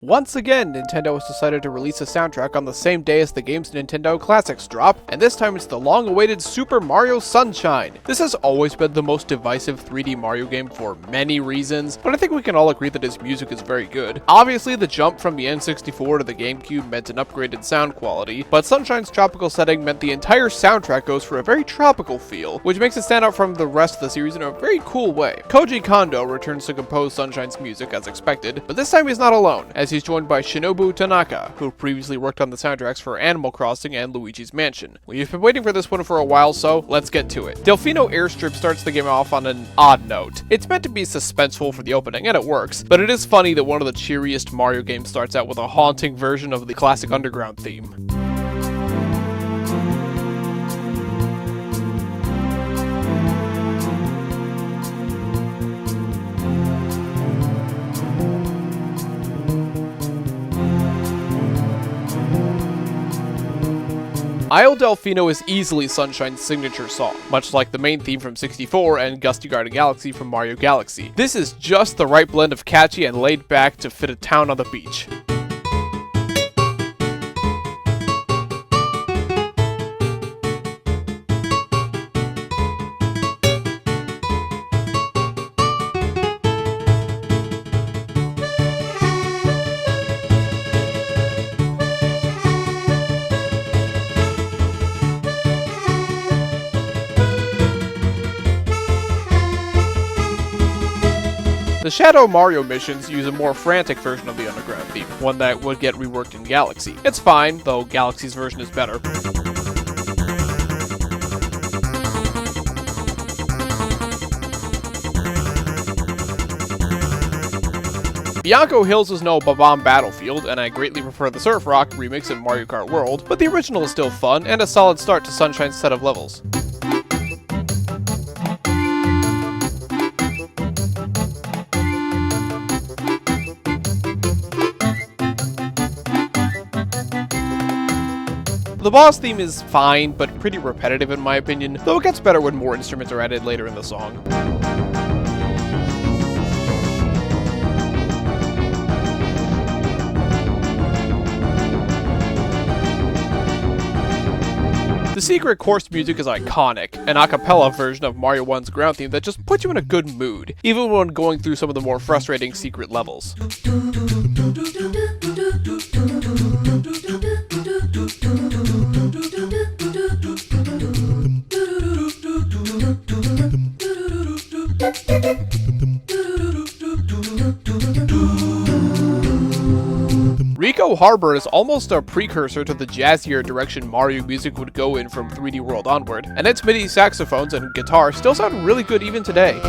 Once again, Nintendo has decided to release a soundtrack on the same day as the game's Nintendo Classics drop, and this time it's the long-awaited Super Mario Sunshine. This has always been the most divisive 3D Mario game for many reasons, but I think we can all agree that its music is very good. Obviously, the jump from the N64 to the GameCube meant an upgraded sound quality, but Sunshine's tropical setting meant the entire soundtrack goes for a very tropical feel, which makes it stand out from the rest of the series in a very cool way. Koji Kondo returns to compose Sunshine's music as expected, but this time he's not alone, as he's joined by Shinobu Tanaka, who previously worked on the soundtracks for Animal Crossing and Luigi's Mansion. We've been waiting for this one for a while, so let's get to it. Delfino Airstrip starts the game off on an odd note. It's meant to be suspenseful for the opening, and it works, but it is funny that one of the cheeriest Mario games starts out with a haunting version of the classic Underground theme. Isle Delfino is easily Sunshine's signature song, much like the main theme from 64 and Gusty Garden Galaxy from Mario Galaxy. This is just the right blend of catchy and laid back to fit a town on the beach. The Shadow Mario missions use a more frantic version of the Underground theme, one that would get reworked in Galaxy. It's fine, though Galaxy's version is better. Bianco Hills is no Bob-omb Battlefield, and I greatly prefer the Surf Rock remix in Mario Kart World, but the original is still fun and a solid start to Sunshine's set of levels. The boss theme is fine, but pretty repetitive in my opinion, though it gets better when more instruments are added later in the song. The secret course music is iconic, an a cappella version of Mario 1's ground theme that just puts you in a good mood, even when going through some of the more frustrating secret levels. Ricco Harbor is almost a precursor to the jazzier direction Mario music would go in from 3D World onward, and its MIDI saxophones and guitar still sound really good even today.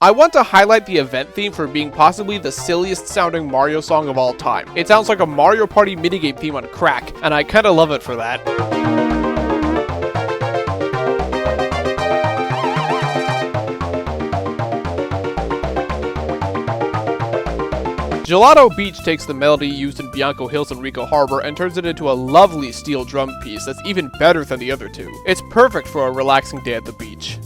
I want to highlight the event theme for being possibly the silliest sounding Mario song of all time. It sounds like a Mario Party minigame theme on crack, and I kinda love it for that. Gelato Beach takes the melody used in Bianco Hills and Ricco Harbor and turns it into a lovely steel drum piece that's even better than the other two. It's perfect for a relaxing day at the beach.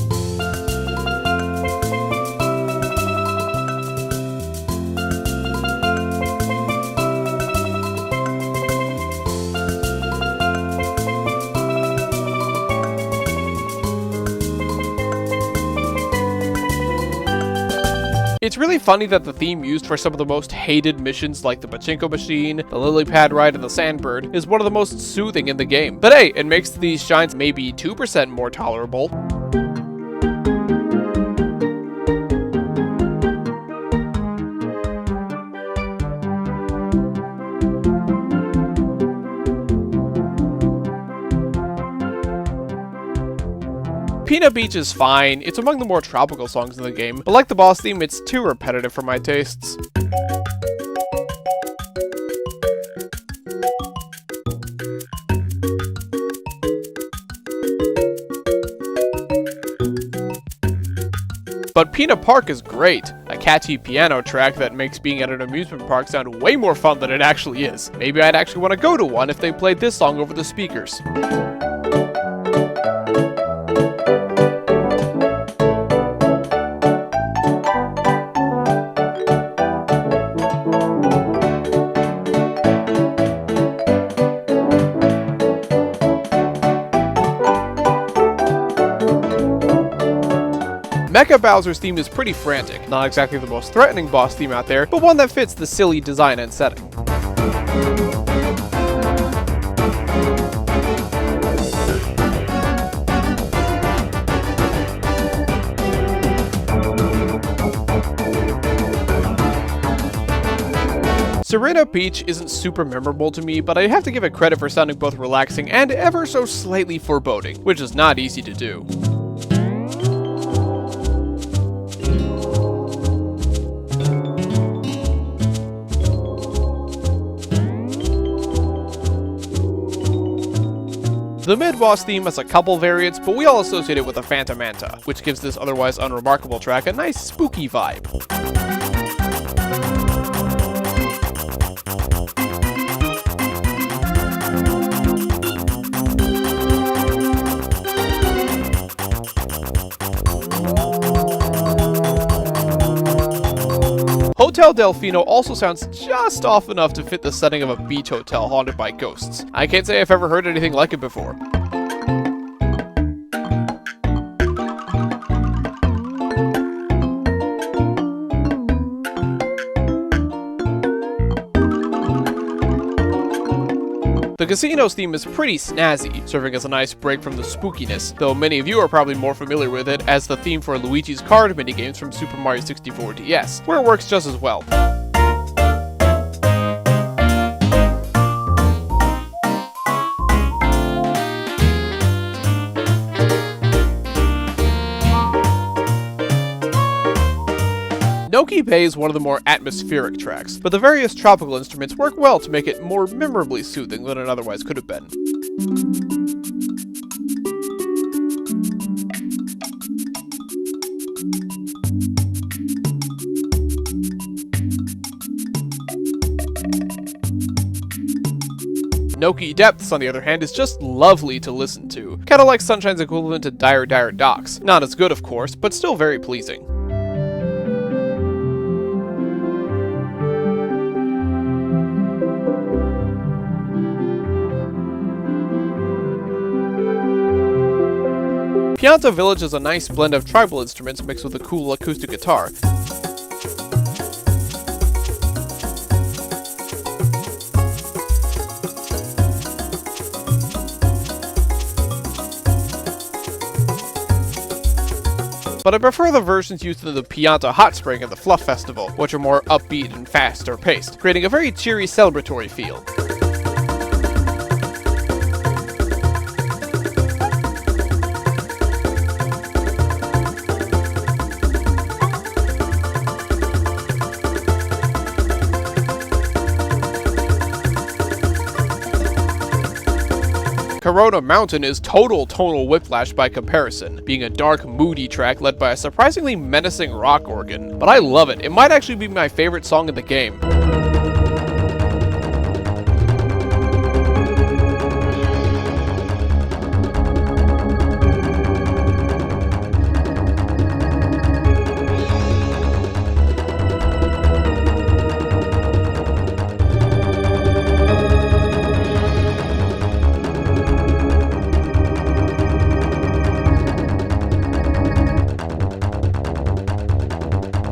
It's really funny that the theme used for some of the most hated missions like the Pachinko Machine, the Lily Pad Ride, and the Sandbird is one of the most soothing in the game. But hey, it makes these shines maybe 2% more tolerable. Peanut Beach is fine, it's among the more tropical songs in the game, but like the boss theme, it's too repetitive for my tastes. But Peanut Park is great, a catchy piano track that makes being at an amusement park sound way more fun than it actually is. Maybe I'd actually want to go to one if they played this song over the speakers. Mecha Bowser's theme is pretty frantic, not exactly the most threatening boss theme out there, but one that fits the silly design and setting. Serena Peach isn't super memorable to me, but I have to give it credit for sounding both relaxing and ever so slightly foreboding, which is not easy to do. The mid-boss theme has a couple variants, but we all associate it with the Phantom Manta, which gives this otherwise unremarkable track a nice spooky vibe. Hotel Delfino also sounds just off enough to fit the setting of a beach hotel haunted by ghosts. I can't say I've ever heard anything like it before. The casino's theme is pretty snazzy, serving as a nice break from the spookiness, though many of you are probably more familiar with it as the theme for Luigi's card minigames from Super Mario 64 DS, where it works just as well. Noki Bay is one of the more atmospheric tracks, but the various tropical instruments work well to make it more memorably soothing than it otherwise could have been. Noki Depths, on the other hand, is just lovely to listen to, kinda like Sunshine's equivalent to Dire Dire Docks. Not as good, of course, but still very pleasing. Pianta Village is a nice blend of tribal instruments mixed with a cool acoustic guitar. But I prefer the versions used in the Pianta Hot Spring and the Fluff Festival, which are more upbeat and faster paced, creating a very cheery celebratory feel. Corona Mountain is total tonal whiplash by comparison, being a dark, moody track led by a surprisingly menacing rock organ. But I love it. It might actually be my favorite song in the game.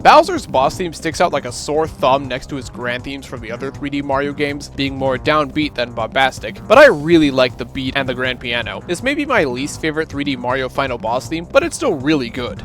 Bowser's boss theme sticks out like a sore thumb next to his grand themes from the other 3D Mario games, being more downbeat than bombastic, but I really like the beat and the grand piano. This may be my least favorite 3D Mario final boss theme, but it's still really good.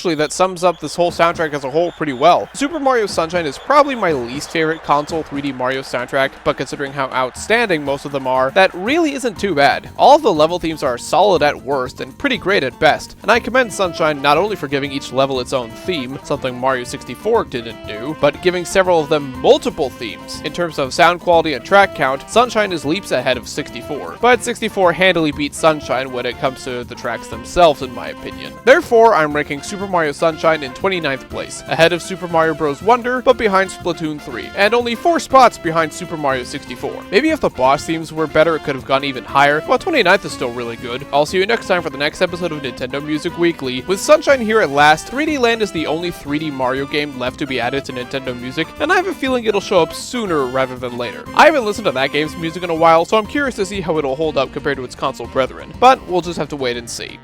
actually, that sums up this whole soundtrack as a whole pretty well. Super Mario Sunshine is probably my least favorite console 3D Mario soundtrack, but considering how outstanding most of them are, that really isn't too bad. All of the level themes are solid at worst and pretty great at best, and I commend Sunshine not only for giving each level its own theme, something Mario 64 didn't do, but giving several of them multiple themes. In terms of sound quality and track count, Sunshine is leaps ahead of 64, but 64 handily beats Sunshine when it comes to the tracks themselves in my opinion. Therefore, I'm ranking Super Mario Sunshine in 29th place, ahead of Super Mario Bros. Wonder, but behind Splatoon 3, and only 4 spots behind Super Mario 64. Maybe if the boss themes were better, it could have gone even higher, but 29th is still really good. I'll see you next time for the next episode of Nintendo Music Weekly. With Sunshine here at last, 3D Land is the only 3D Mario game left to be added to Nintendo Music, and I have a feeling it'll show up sooner rather than later. I haven't listened to that game's music in a while, so I'm curious to see how it'll hold up compared to its console brethren, but we'll just have to wait and see.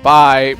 Bye.